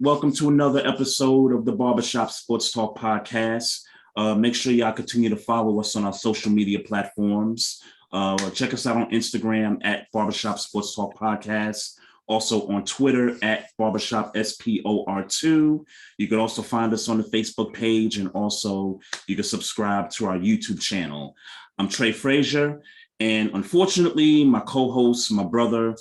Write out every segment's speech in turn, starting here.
Welcome to another episode of the Barbershop Sports Talk Podcast. Make sure y'all continue to follow us on our social media platforms. Check us out on Instagram at Barbershop Sports Talk Podcast. Also on Twitter at Barbershop SPOR2. You can also find us on the Facebook page, and also you can subscribe to our YouTube channel. I'm Trey Fraser, and unfortunately, my co-host, my brother,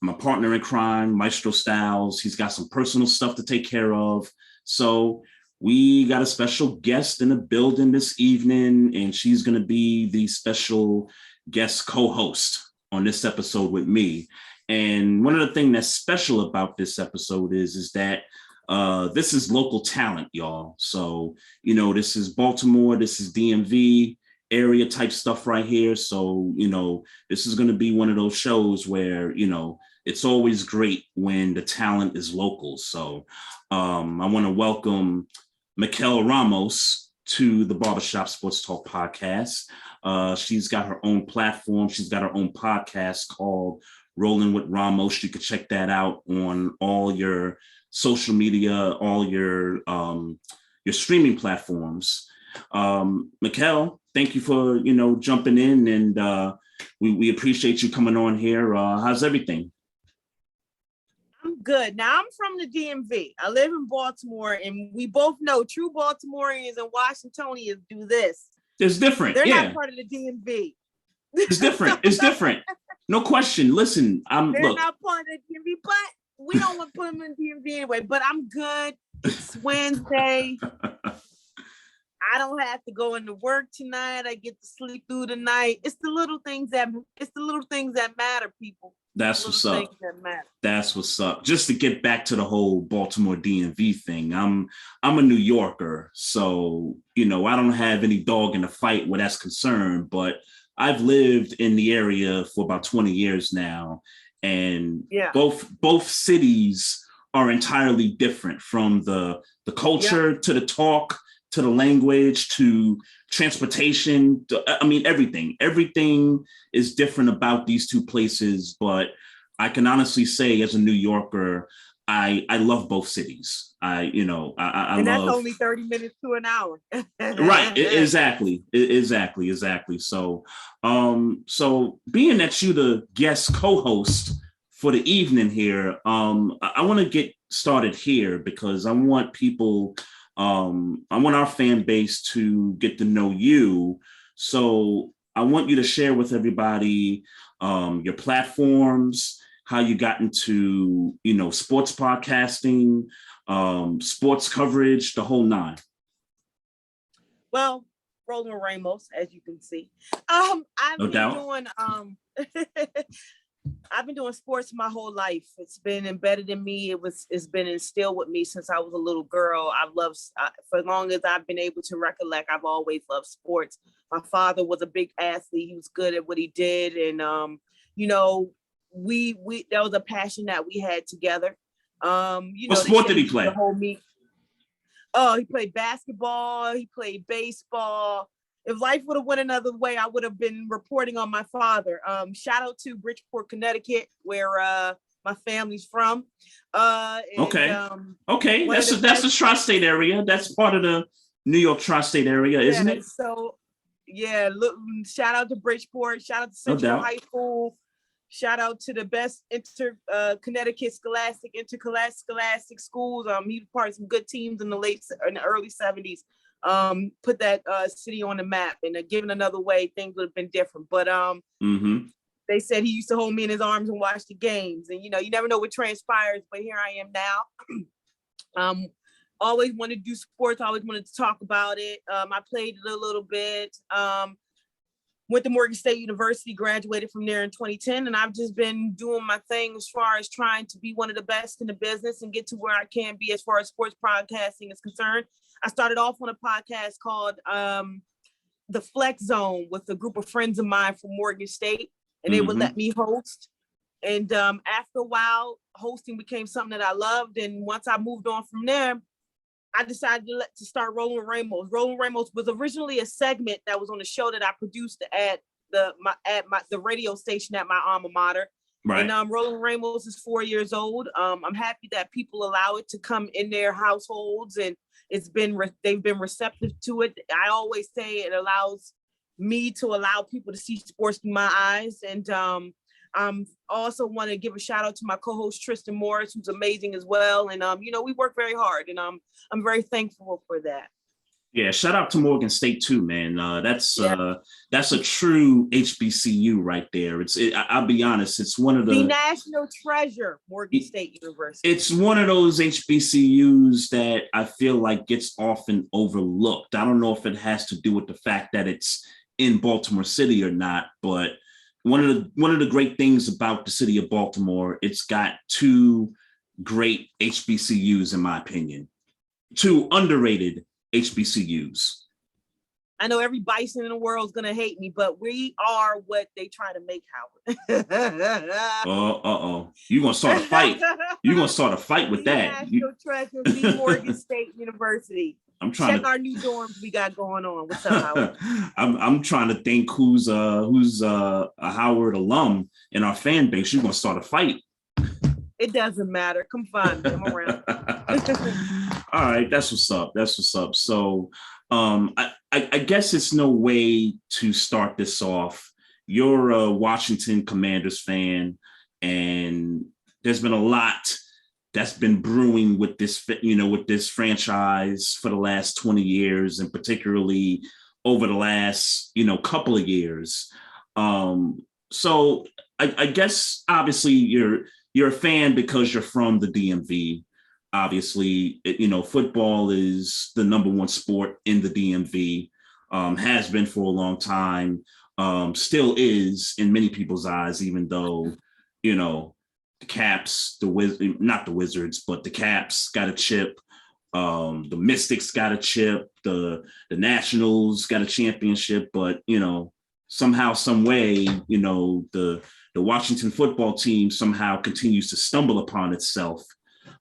my partner in crime, Maestro Styles, he's got some personal stuff to take care of. So we got a special guest in the building this evening, and she's going to be the special guest co-host on this episode with me. And one of the things that's special about this episode is that this is local talent, y'all. So, this is Baltimore, this is DMV area type stuff right here. So, this is going to be one of those shows where, it's always great when the talent is local. So I want to welcome Mykell Ramos to the Barbershop Sports Talk Podcast. She's got her own platform. She's got her own podcast called Rollin With Ramos. You can check that out on all your social media, all your streaming platforms. Mykell, thank you for jumping in, and we appreciate you coming on here. How's everything? I'm good. Now I'm from the DMV. I live in Baltimore, and we both know true Baltimoreans and Washingtonians do this. It's different. They're not part of the DMV. It's different. It's different. No question. Listen, They're not part of the DMV, but we don't want to put them in the DMV anyway. But I'm good. It's Wednesday. I don't have to go into work tonight. I get to sleep through the night. It's the little things that matter, people. That's what's up. That's what's up. Just to get back to the whole Baltimore DMV thing, I'm a New Yorker, so I don't have any dog in the fight where that's concerned. But I've lived in the area for about 20 years now, and both cities are entirely different, from the culture to the talk to the language to transportation. Everything is different about these two places. But I can honestly say, as a New Yorker, I love both cities. I and that's only 30 minutes to an hour. Right. Exactly. So, so being that you the guest co-host for the evening here, I want to get started here because I want people, I want our fan base to get to know you. So I want you to share with everybody your platforms, how you got into, sports podcasting, sports coverage, the whole nine. Well, Rollin With Ramos, as you can see. I've been doing sports my whole life. It's been embedded in me. It's been instilled with me since I was a little girl. For as long as I've been able to recollect, I've always loved sports. My father was a big athlete. He was good at what he did. And, that was a passion that we had together. What sport did he play? He played basketball. He played baseball. If life would have went another way, I would have been reporting on my father. Shout out to Bridgeport, Connecticut, where my family's from. Okay. That's the tri-state area. That's part of the New York tri-state area, isn't it? So, shout out to Bridgeport. Shout out to Central High School. Shout out to the best Connecticut interscholastic schools. He was part of some good teams in the early 70s. Put that city on the map, and given another way, things would have been different. But they said he used to hold me in his arms and watch the games, and you never know what transpires. But here I am now. Always wanted to do sports. Always wanted to talk about it. I played it a little bit. Went to Morgan State University, graduated from there in 2010, and I've just been doing my thing as far as trying to be one of the best in the business and get to where I can be as far as sports broadcasting is concerned. I started off on a podcast called The Flex Zone with a group of friends of mine from Morgan State, and they would let me host. And after a while, hosting became something that I loved. And once I moved on from there, I decided to start Rollin With Ramos. Rollin With Ramos was originally a segment that was on the show that I produced at the radio station at my alma mater. Right. And Rollin Ramos is 4 years old. I'm happy that people allow it to come in their households, and they've been receptive to it. I always say it allows me to allow people to see sports through my eyes. And I'm also want to give a shout out to my co-host Tristan Morris, who's amazing as well. And we work very hard, and I'm very thankful for that. Yeah, shout out to Morgan State too, man. That's a true HBCU right there. I'll be honest, it's one of the national treasure, Morgan State University. It's one of those HBCUs that I feel like gets often overlooked. I don't know if it has to do with the fact that it's in Baltimore City or not, but one of the great things about the city of Baltimore, it's got two great HBCUs, in my opinion, two underrated HBCUs. I know every Bison in the world is gonna hate me, but we are what they try to make Howard. You're gonna start a fight. You're gonna start a fight with that. National treasure, the Morgan State University. I'm trying check our new dorms we got going on. What's up, Howard? I'm trying to think who's a Howard alum in our fan base. You're gonna start a fight. It doesn't matter. Come find me. I'm around. All right, that's what's up. So I guess it's no way to start this off. You're a Washington Commanders fan, and there's been a lot that's been brewing with this, with this franchise for the last 20 years, and particularly over the last, couple of years. So I guess obviously you're a fan because you're from the DMV. Obviously, football is the number one sport in the DMV, has been for a long time, still is in many people's eyes, even though, the Caps, not the Wizards, but the Caps got a chip. The Mystics got a chip. The Nationals got a championship, but, somehow, some way, the Washington football team somehow continues to stumble upon itself,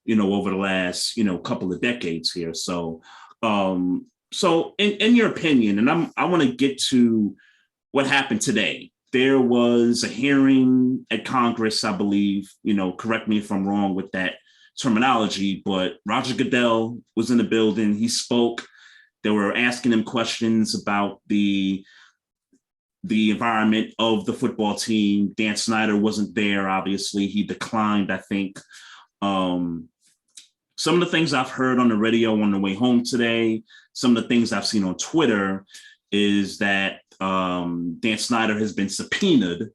over the last, couple of decades here. So in your opinion, and I want to get to what happened today. There was a hearing at Congress, I believe, correct me if I'm wrong with that terminology, but Roger Goodell was in the building. He spoke. They were asking him questions about the environment of the football team. Dan Snyder wasn't there, obviously. He declined, I think. Some of the things I've heard on the radio on the way home today, some of the things I've seen on Twitter is that Dan Snyder has been subpoenaed.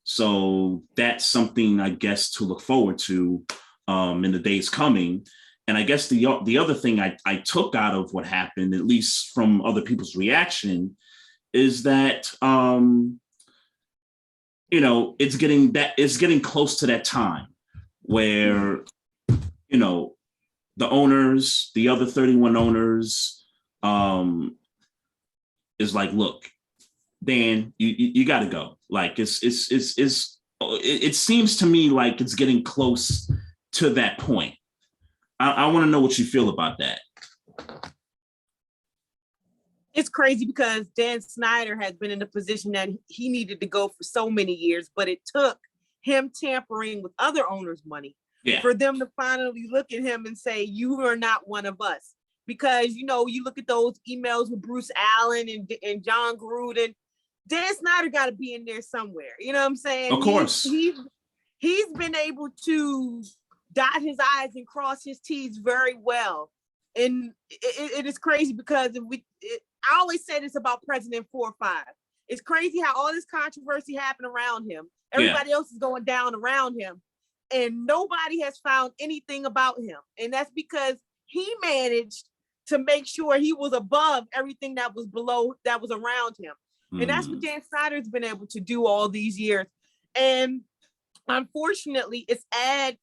So that's something, I guess, to look forward to in the days coming. And I guess the other thing I took out of what happened, at least from other people's reaction, is that it's getting close to that time where the owners, the other 31 owners, is like, look, Dan, you got to go. Like it seems to me like it's getting close to that point. I want to know what you feel about that. It's crazy because Dan Snyder has been in the position that he needed to go for so many years, but it took him tampering with other owners' money for them to finally look at him and say, you are not one of us. Because, you look at those emails with Bruce Allen and John Gruden, Dan Snyder got to be in there somewhere. You know what I'm saying? Of course. He's been able to dot his I's and cross his T's very well. And it is crazy because I always say this about President 4-5. It's crazy how all this controversy happened around him. Everybody else is going down around him. And nobody has found anything about him. And that's because he managed to make sure he was above everything that was below, that was around him. And that's what Dan Snyder's been able to do all these years. And unfortunately,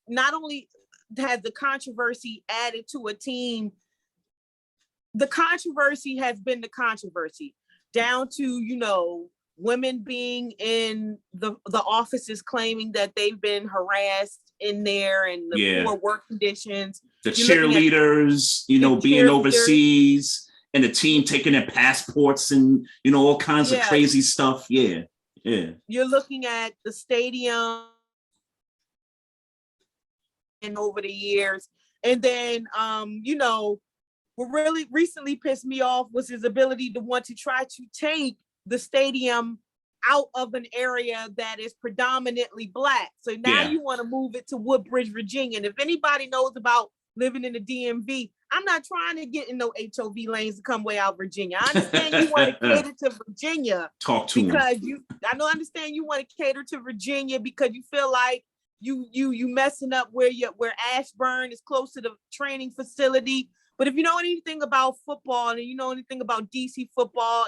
not only has the controversy added to a team, the controversy has been the controversy down to, women being in the offices claiming that they've been harassed in there and the poor work conditions. The cheerleaders, being overseas and the team taking their passports and, all kinds of crazy stuff. Yeah. You're looking at the stadium over the years. And then, what really recently pissed me off was his ability to want to try to take the stadium out of an area that is predominantly Black. So now you want to move it to Woodbridge, Virginia. And if anybody knows about living in the DMV, I'm not trying to get in no HOV lanes to come way out Virginia. I understand you want to cater to Virginia. Talk to because him. I understand you want to cater to Virginia because you feel like you messing up where Ashburn is close to the training facility. But if you know anything about football and you know anything about DC football,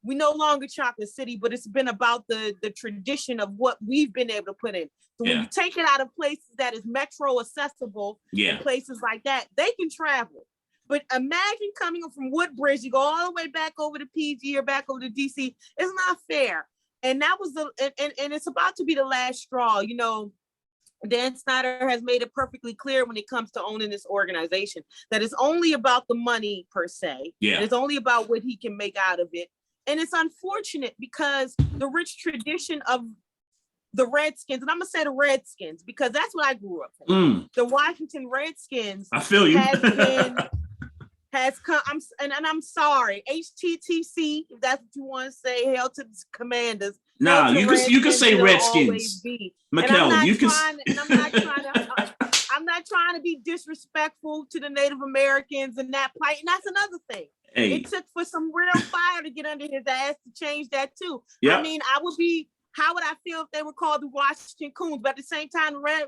we no longer Chocolate City, but it's been about the tradition of what we've been able to put in. So when you take it out of places that is metro accessible, and places like that, they can travel. But imagine coming from Woodbridge, you go all the way back over to PG or back over to DC. It's not fair. And that was and it's about to be the last straw. Dan Snyder has made it perfectly clear when it comes to owning this organization that it's only about the money per se. And it's only about what he can make out of it. And it's unfortunate because the rich tradition of the Redskins, and I'm gonna say the Redskins because that's what I grew up in. The Washington Redskins. I feel you. Has come. I'm sorry, HTTC, if that's what you want to say. Hail to the Commanders. Nah, you can say Redskins. Mykell, you can. I'm not trying to be disrespectful to the Native Americans and that plight. And that's another thing. Hey. It took for some real fire to get under his ass to change that too. Yep. I mean, how would I feel if they were called the Washington Coons? But at the same time, the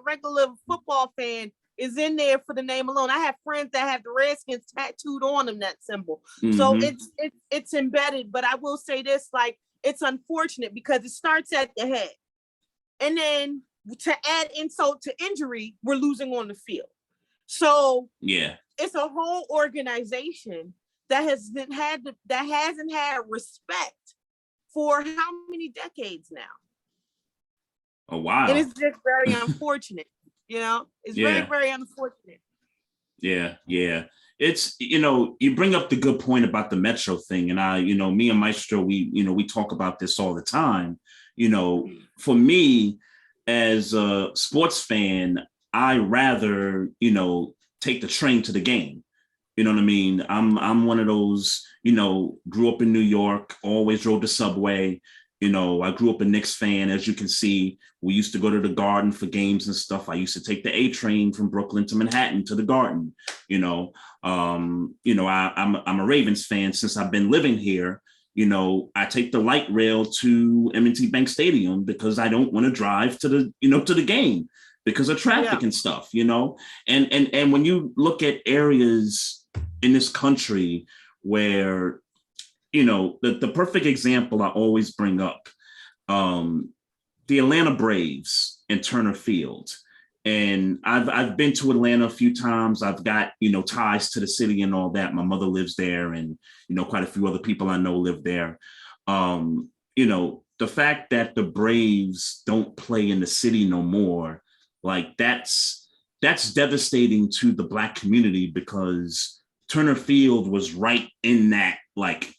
regular football fan is in there for the name alone. I have friends that have the Redskins tattooed on them, that symbol. Mm-hmm. So it's embedded. But I will say this, like, it's unfortunate because it starts at the head. And then to add insult to injury, we're losing on the field. So it's a whole organization that hasn't had respect for how many decades now? Oh, wow. And it's just very unfortunate. It's very, very unfortunate. Yeah. It's, you bring up the good point about the Metro thing. And me and Maestro, we talk about this all the time. For me as a sports fan, I rather, take the train to the game. You know what I mean? I'm one of those, grew up in New York, always rode the subway. I grew up a Knicks fan. As you can see, we used to go to the Garden for games and stuff. I used to take the A train from Brooklyn to Manhattan to the Garden. I'm a Ravens fan since I've been living here. I take the light rail to M&T Bank Stadium because I don't want to drive to the game because of traffic and stuff, and when you look at areas in this country where, the perfect example I always bring up, the Atlanta Braves and Turner Field. And I've been to Atlanta a few times. I've got, ties to the city and all that. My mother lives there and, quite a few other people I know live there. The fact that the Braves don't play in the city no more, like that's devastating to the Black community because Turner Field was right in that, like,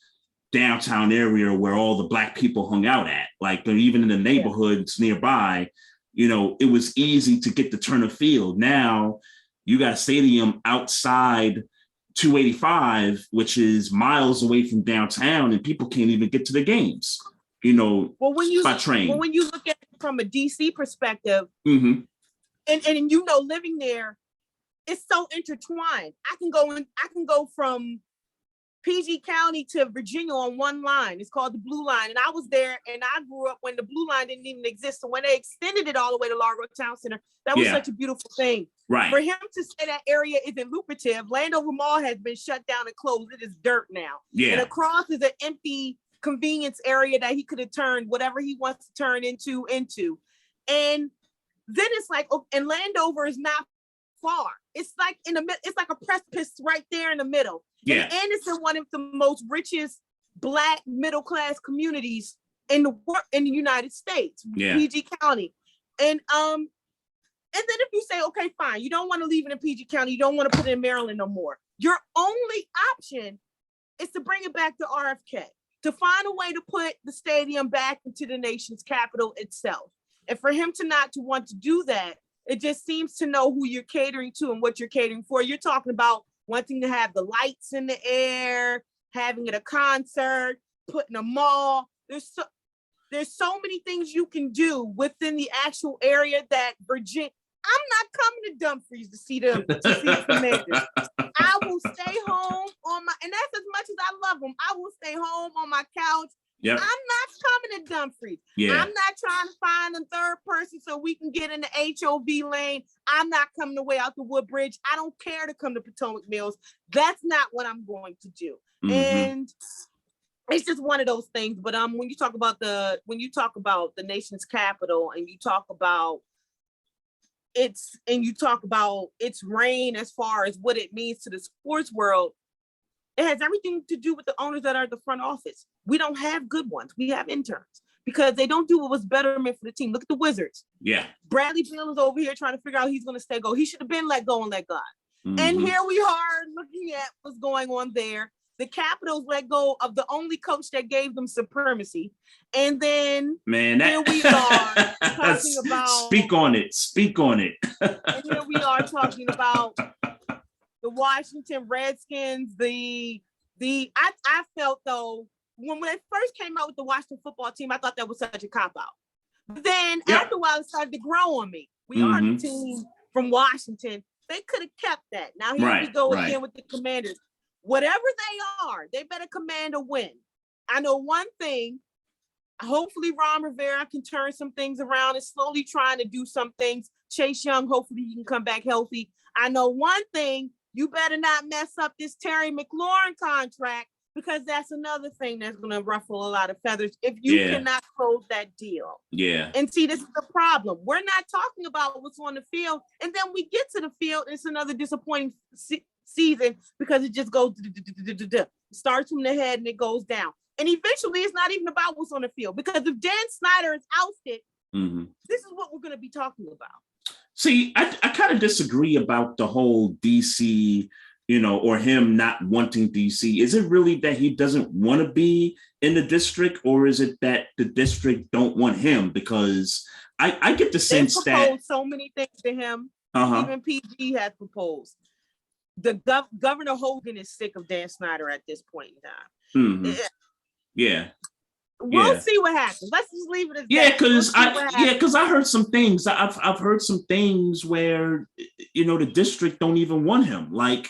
downtown area where all the Black people hung out at, like even in the neighborhoods nearby, it was easy to get to Turner Field. Now you got a stadium outside 285, which is miles away from downtown, and people can't even get to the games, by train. Well, when you look at it from a DC perspective, mm-hmm. and living there, it's so intertwined. I can go from PG County to Virginia on one line. It's called the Blue Line. And I was there and I grew up when the Blue Line didn't even exist. So when they extended it all the way to Largo Town Center, that was such a beautiful thing. Right. For him to say that area isn't lucrative, Landover Mall has been shut down and closed. It is dirt now. Yeah. And across is an empty convenience area that he could have turned whatever he wants to turn into. And then it's like, and Landover is not far. It's like it's like a precipice right there in the middle. Yeah. And it's in one of the most richest Black middle class communities in the United States, PG County. And then if you say, okay, fine, you don't want to leave it in PG County, you don't want to put it in Maryland no more. Your only option is to bring it back to RFK, to find a way to put the stadium back into the nation's capital itself. And for him to want to do that, It just seems to know who you're catering to and what you're catering for. You're talking about wanting to have the lights in the air, having it a concert, putting a mall. There's so many things you can do within the actual area that Virginia. I'm not coming to Dumfries to see the Commanders. I will stay home and that's as much as I love them. I will stay home on my couch. Yep. I'm not coming to Dumfries. Yeah. I'm not trying to find a third person so we can get in the HOV lane. I'm not coming to way out the Woodbridge. I don't care to come to Potomac Mills. That's not what I'm going to do. Mm-hmm. And it's just one of those things. But when you talk about the nation's capital and you talk about its reign as far as what it means to the sports world, it has everything to do with the owners that are at the front office. We don't have good ones. We have interns because they don't do what was betterment for the team. Look at the Wizards. Yeah. Bradley Beal is over here trying to figure out he's going to stay go. He should have been let go and let God. Mm-hmm. And here we are looking at what's going on there. The Capitals let go of the only coach that gave them supremacy. And then here we are talking about... Speak on it. And here we are talking about the Washington Redskins. I felt though, when it first came out with the Washington football team, I thought that was such a cop-out. But then after a while, it started to grow on me. We are the team from Washington. They could have kept that. Now here we go again with the Commanders. Whatever they are, they better command a win. I know one thing. Hopefully Ron Rivera can turn some things around and slowly trying to do some things. Chase Young, hopefully he can come back healthy. I know one thing. You better not mess up this Terry McLaurin contract because that's another thing that's going to ruffle a lot of feathers if you cannot close that deal. Yeah. And see, this is the problem. We're not talking about what's on the field. And then we get to the field, it's another disappointing season because it just goes, starts from the head and it goes down. And eventually it's not even about what's on the field because if Dan Snyder is ousted, this is what we're going to be talking about. See, I kind of disagree about the whole DC, or him not wanting DC. Is it really that he doesn't want to be in the district, or is it that the district don't want him? Because I get the sense that... They proposed so many things to him. Even PG has proposed. The Governor Hogan is sick of Dan Snyder at this point in time. Yeah. We'll see what happens. Let's just leave it as that. Because I heard some things. I've heard some things where the district don't even want him. Like,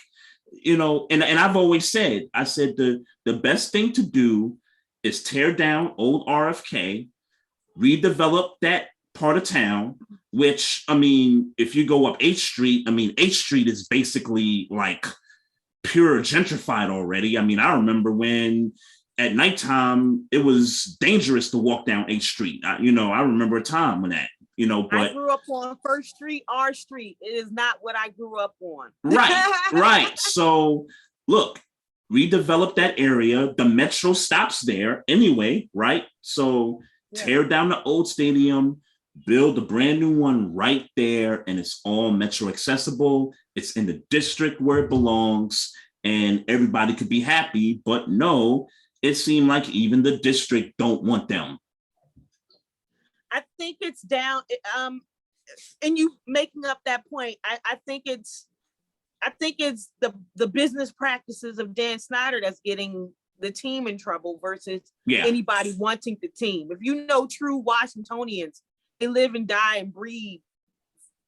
and I've always said, the best thing to do is tear down old RFK, redevelop that part of town. Which if you go up H Street, H Street is basically like pure gentrified already. I remember when. At nighttime, it was dangerous to walk down 8th Street. I remember a time when that, but I grew up on 1st Street, R Street. It is not what I grew up on. Right. So look, redevelop that area. The metro stops there anyway, right? So tear down the old stadium, build a brand new one right there, and it's all metro accessible. It's in the district where it belongs, and everybody could be happy, but no, it seemed like even the district don't want them. I think it's down. And you making up that point, I think it's the business practices of Dan Snyder that's getting the team in trouble versus anybody wanting the team. If you know true Washingtonians, they live and die and breathe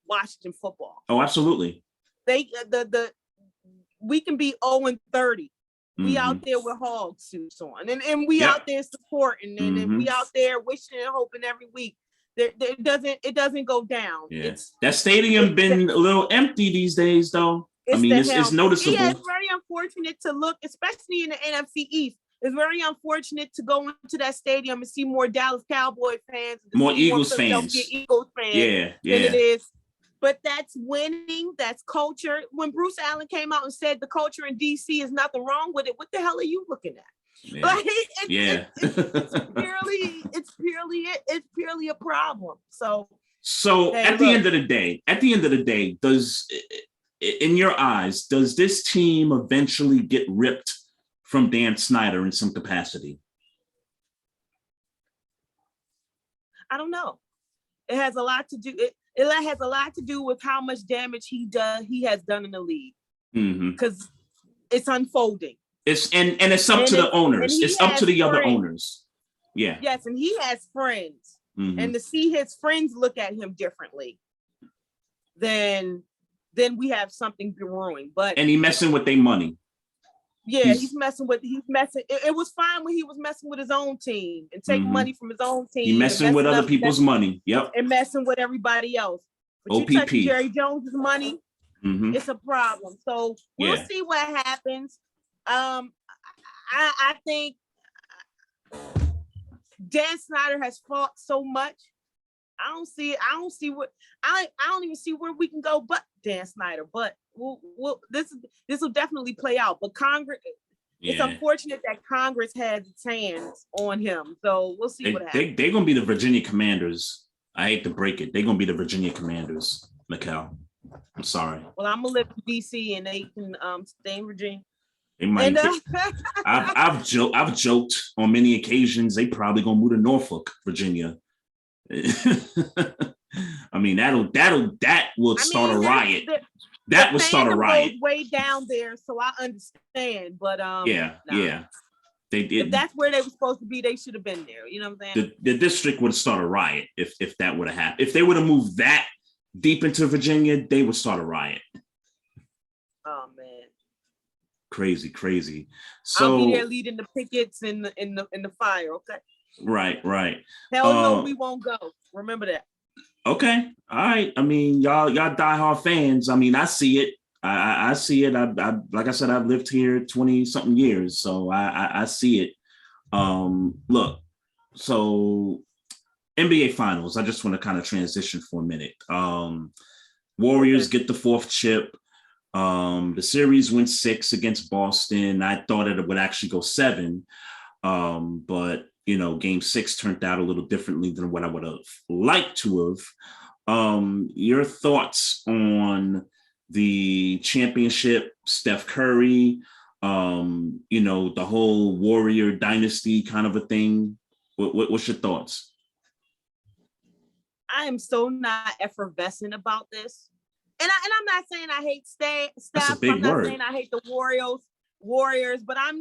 Washington football. Oh, absolutely. We can be 0-30. We out there with hog suits on, and we out there supporting, and we out there wishing and hoping every week. It doesn't go down. Yeah. That stadium been a little empty these days, though. It's noticeable. Yeah, it's very unfortunate to look, especially in the NFC East. It's very unfortunate to go into that stadium and see more Dallas Cowboy fans, more Eagles fans. Eagles fans, than it is. But that's winning, that's culture. When Bruce Allen came out and said the culture in DC is nothing wrong with it, what the hell are you looking at? Yeah. It's purely a problem. So at the end of the day, does, in your eyes, does this team eventually get ripped from Dan Snyder in some capacity? I don't know. It has a lot to do. It has a lot to do with how much damage he has done in the league. Because it's unfolding. It's up to the owners. It's up to the other owners. Yeah. Yes, and he has friends. And to see his friends look at him differently, then we have something brewing. And he messing with their money. Yeah, he's messing. It was fine when he was messing with his own team and taking money from his own team. He messing with other people's money. Yep. And messing with everybody else. But OPP. You touch Jerry Jones's money, it's a problem. So we'll see what happens. I think Dan Snyder has fought so much. I don't even see where we can go but Dan Snyder. But this will definitely play out. But Congress, it's unfortunate that Congress has its hands on him. So we'll see what happens. They're gonna be the Virginia Commanders. I hate to break it. They're gonna be the Virginia Commanders, Mykell. I'm sorry. Well, I'm gonna live in DC and they can stay in Virginia. They might. I've joked on many occasions. They probably gonna move to Norfolk, Virginia. I mean, that will start a riot. That would start a riot. Way down there, so I understand. But yeah. They did. If that's where they were supposed to be, they should have been there. You know what I'm saying? The district would start a riot if that would have happened. If they would have moved that deep into Virginia, they would start a riot. Oh man. Crazy. So I'll be there leading the pickets in the fire. Okay. Right. Hell no, we won't go. Remember that. Okay. All right. I mean, y'all diehard fans. I mean, I see it. I see it. I like I said, I've lived here 20 something years, so I see it. Look, so NBA Finals. I just want to kind of transition for a minute. Warriors get the fourth chip. The series went 6 against Boston. I thought it would actually go 7, but game 6 turned out a little differently than what I would have liked to have. Your thoughts on the championship, Steph Curry, the whole Warrior dynasty kind of a thing. What's your thoughts? I am so not effervescent about this. And I'm not saying I hate Steph. I'm not saying I hate the Warriors, but I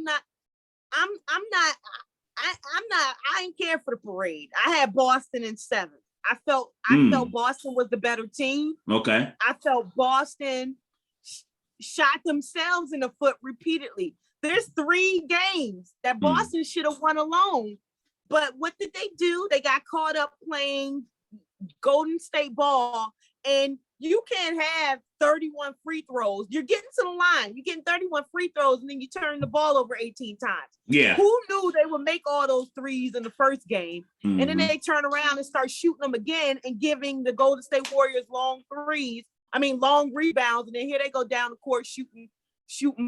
ain't care for the parade. I had Boston in 7. I felt Boston was the better team. Okay. I felt Boston shot themselves in the foot repeatedly. There's 3 games that Boston should have won alone. But what did they do? They got caught up playing Golden State ball, and you can't have 31 free throws. You're getting to the line. You're getting 31 free throws, and then you turn the ball over 18 times. Yeah. Who knew they would make all those threes in the first game? And then they turn around and start shooting them again and giving the Golden State Warriors long rebounds. And then here they go down the court shooting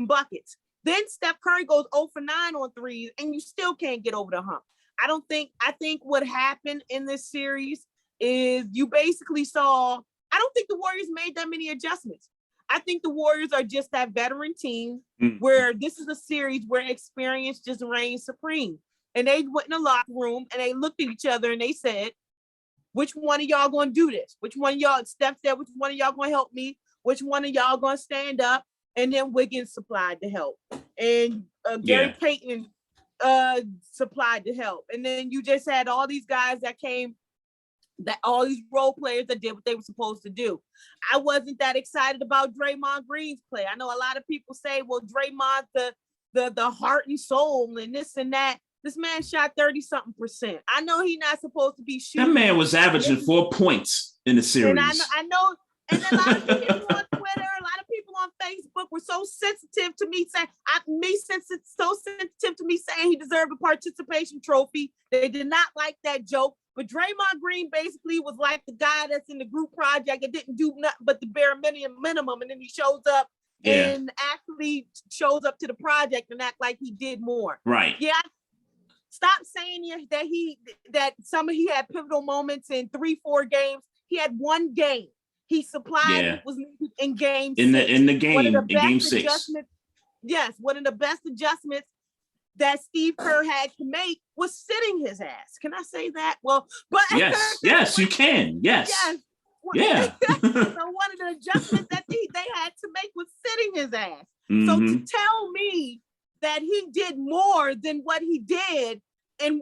buckets. Then Steph Curry goes 0 for 9 on threes, and you still can't get over the hump. I think what happened in this series is you basically saw, I don't think the Warriors made that many adjustments. I think the Warriors are just that veteran team where this is a series where experience just reigns supreme. And they went in the locker room and they looked at each other and they said, which one of y'all going to do this? Which one of y'all, Steph said, which one of y'all going to help me? Which one of y'all going to stand up? And then Wiggins supplied the help. And Gary Payton supplied the help. And then you just had all these guys that came, that all these role players that did what they were supposed to do. I wasn't that excited about Draymond Green's play. I know a lot of people say, well, Draymond's the heart and soul and this and that. This man shot 30-something%. I know he's not supposed to be shooting. That man was averaging 4 points in the series. And I know, and a lot of people on Twitter, a lot of people on Facebook were so sensitive to me saying, he deserved a participation trophy. They did not like that joke. But Draymond Green basically was like the guy that's in the group project and didn't do nothing but the bare minimum. And then he shows up and actually shows up to the project and act like he did more. Right. Yeah. Stop saying that he had pivotal moments in 3-4 games. He had 1 game. He supplied what was needed in game 6. In the game 6. Yes, one of the best adjustments that Steve Kerr had to make was sitting his ass. Can I say that? Well, but yes, you can. Yes. Yeah. So one of the adjustments that they had to make was sitting his ass. Mm-hmm. So to tell me that he did more than what he did, and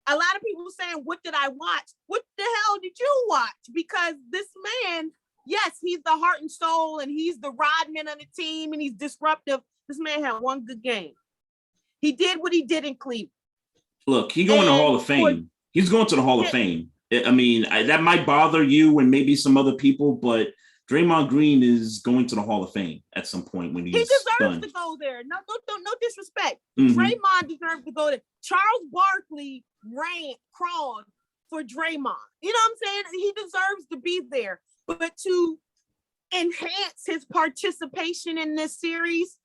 a lot of people saying, what did I watch? What the hell did you watch? Because this man, yes, he's the heart and soul, and he's the rodman on the team, and he's disruptive. This man had one good game. He did what he did in Cleveland. Look, he's going to the Hall of Fame. He's going to the Hall of Fame. I mean, that might bother you and maybe some other people, but Draymond Green is going to the Hall of Fame at some point when he's deserves to go there. No disrespect. Mm-hmm. Draymond deserves to go there. Charles Barkley crawled for Draymond. You know what I'm saying? He deserves to be there. But to enhance his participation in this series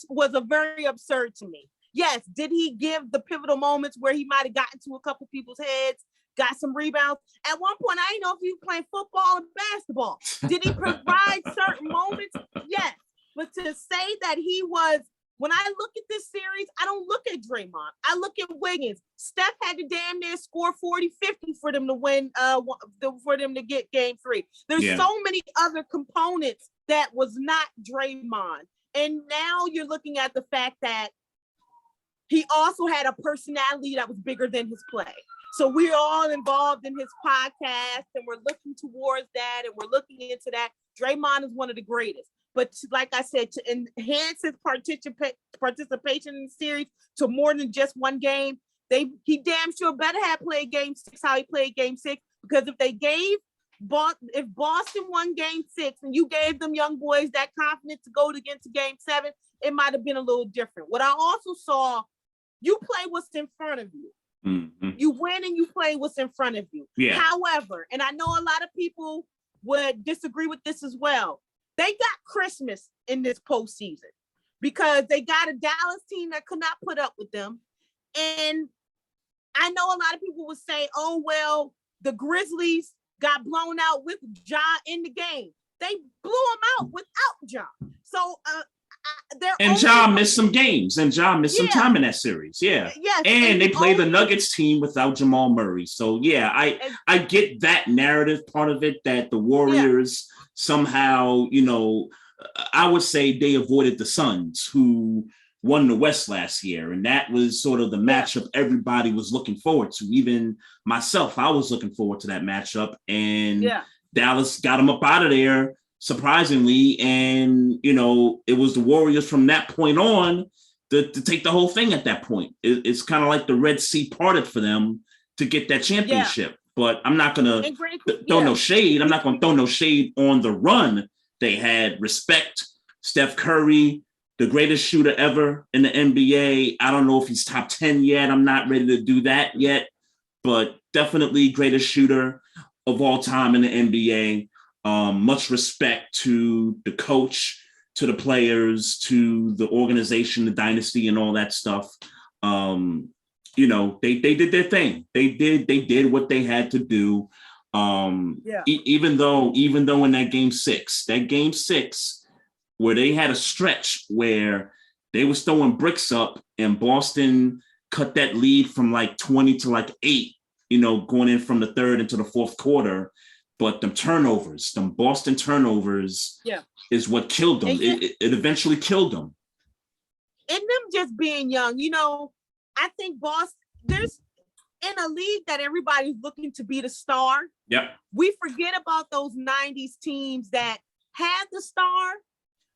was a very absurd to me. Yes, did he give the pivotal moments where he might have gotten to a couple people's heads, got some rebounds? At one point, I didn't know if he was playing football or basketball. Did he provide certain moments? Yes. But to say that he was, when I look at this series, I don't look at Draymond. I look at Wiggins. Steph had to damn near score 40, 50 for them to win, for them to get game 3. There's so many other components that was not Draymond. And now you're looking at the fact that he also had a personality that was bigger than his play. So we're all involved in his podcast, and we're looking towards that, and we're looking into that. Draymond is one of the greatest. But like I said, to enhance his participation in the series to more than just one game, he damn sure better have played game 6 how he played game 6. Because if Boston won game 6 and you gave them young boys that confidence to go against game 7, it might have been a little different. What I also saw, you play what's in front of you. Mm-hmm. You win and you play what's in front of you. Yeah. However, and I know a lot of people would disagree with this as well, they got Christmas in this postseason because they got a Dallas team that could not put up with them. And I know a lot of people would say, oh, well, the Grizzlies got blown out with Ja in the game. They blew him out without Ja. So Ja missed some games, and Ja missed some time in that series. Yeah. Yes, and they played the Nuggets team without Jamal Murray. So yeah, I get that narrative part of it, that the Warriors somehow, I would say they avoided the Suns, who won the West last year. And that was sort of the matchup everybody was looking forward to. Even myself, I was looking forward to that matchup. And Dallas got them up out of there, surprisingly. And, it was the Warriors from that point on to take the whole thing at that point. It's kind of like the Red Sea parted for them to get that championship. But I'm not going to throw no shade. I'm not going to throw no shade on the run they had. Respect Steph Curry, the greatest shooter ever in the NBA. I don't know if he's top 10 yet. I'm not ready to do that yet, but definitely greatest shooter of all time in the NBA. Much respect to the coach, to the players, to the organization, the dynasty, and all that stuff. They did their thing. They did what they had to do. Even though in that game 6, where they had a stretch where they was throwing bricks up and Boston cut that lead from like 20 to like 8, going in from the third into the fourth quarter. But them Boston turnovers is what killed them. It eventually killed them. And them just being young, I think Boston, there's in a league that everybody's looking to be the star. Yep. We forget about those 90s teams that had the star,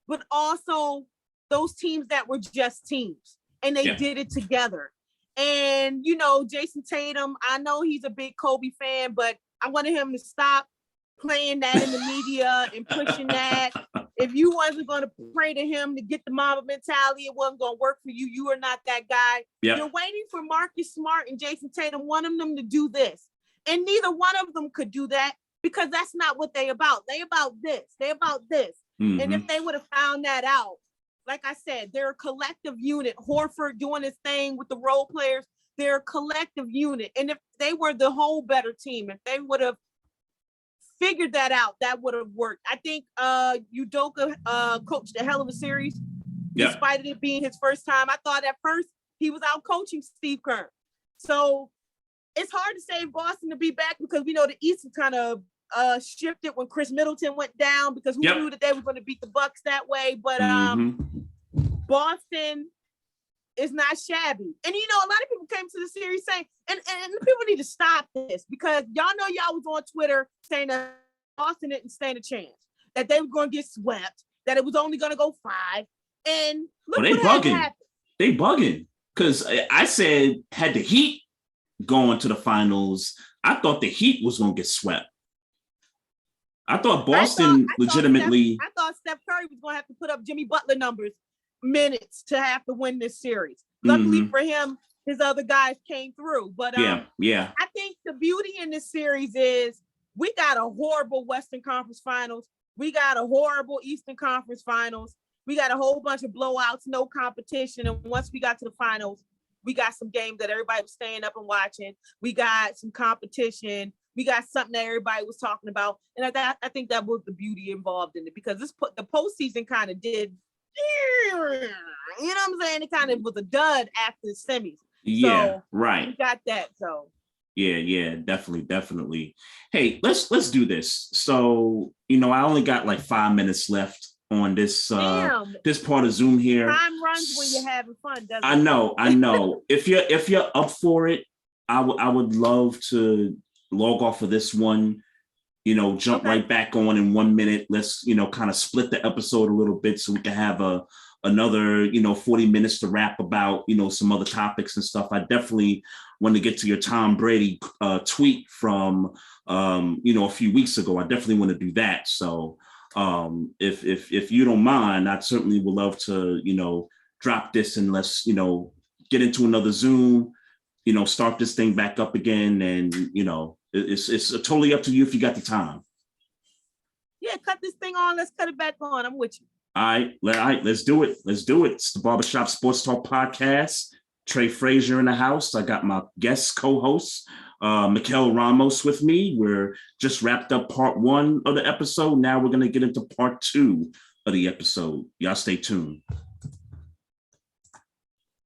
but also those teams that were just teams and they did it together. And, Jason Tatum, I know he's a big Kobe fan, but I wanted him to stop playing that in the media and pushing that. If you wasn't going to pray to him to get the Mamba mentality, it wasn't going to work for you. You are not that guy. Yep. You're waiting for Marcus Smart and Jason Tatum, wanting them to do this. And neither one of them could do that because that's not what they about. They about this. They about this. Mm-hmm. And if they would have found that out, like I said, they're a collective unit. Horford doing his thing with the role players, they're a collective unit. And if they were the whole better team, if they would have figured that out, that would have worked. I think Udoka coached a hell of a series, despite it being his first time. I thought at first he was out coaching Steve Kerr. So it's hard to say Boston to be back because we know the East is kind of shifted when Chris Middleton went down because who knew that they were going to beat the Bucks that way? But Boston is not shabby. And you know, a lot of people came to the series saying, and people need to stop this because y'all know y'all was on Twitter saying that Boston didn't stand a chance, that they were going to get swept, that it was only going to go 5. And look what happened. They bugging. Because I said, had the Heat going to the finals, I thought the Heat was going to get swept. I thought Boston legitimately. I thought Steph Curry was going to have to put up Jimmy Butler minutes to have to win this series. Luckily for him, his other guys came through. But I think the beauty in this series is we got a horrible Western Conference Finals. We got a horrible Eastern Conference Finals. We got a whole bunch of blowouts, no competition. And once we got to the finals, we got some games that everybody was staying up and watching. We got some competition. We got something that everybody was talking about. And I think that was the beauty involved in it because the postseason kind of did, you know what I'm saying? It kind of was a dud after the semis. Yeah, so right. We got that, so. Yeah, definitely. Hey, let's do this. So, you know, I only got like 5 minutes left on this this part of Zoom here. Time runs when you're having fun, doesn't it? I know. If you're up for it, I would love to log off of this one, you know, jump right back on in 1 minute. Let's, you know, kind of split the episode a little bit so we can have another, you know, 40 minutes to rap about, you know, some other topics and stuff. I definitely want to get to your Tom Brady tweet from, you know, a few weeks ago. I definitely want to do that. So if you don't mind, I certainly would love to, you know, drop this and let's, you know, get into another Zoom, you know, start this thing back up again. And, you know, it's totally up to you if you got the time. Yeah, cut this thing on. Let's cut it back on. I'm with you. All right, let's do it. It's the Barbershop Sports Talk Podcast. Trey Fraser in the house. I got my guest co-host, Mykell Ramos with me. We're just wrapped up part 1 of the episode. Now we're going to get into part 2 of the episode. Y'all stay tuned.